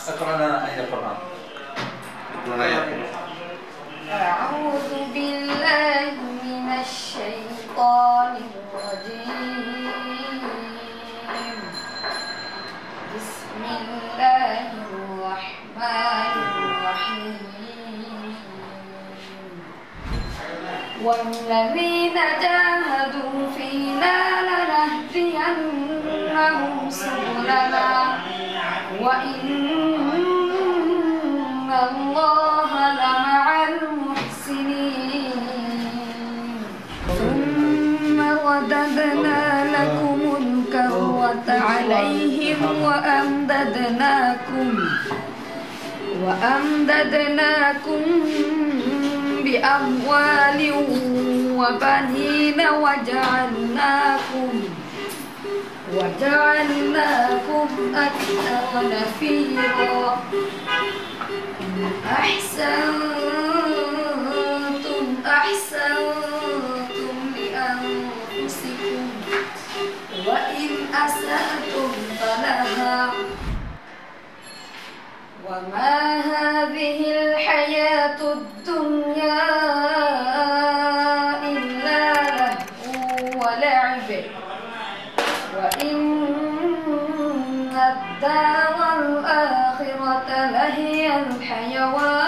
اقرأنا آية القرآن. اقرأنا آية. أعوذ بالله من الشيطان الرجيم. بسم الله الرحمن الرحيم. والذين جاهدوا فينا لنهدينهم سبلنا وإن الله لمع المحسنين. ثم رددنا لكم الكرة عليهم وأمددناكم بأموال وبنين وجعلناكم أكثر نفيرا. أحسنتم لأنفسكم وإن أسأتم فلها وما هذه الحياة الدنيا إلا لهو ولعب وإن الدار الآخرة لهي الحيوان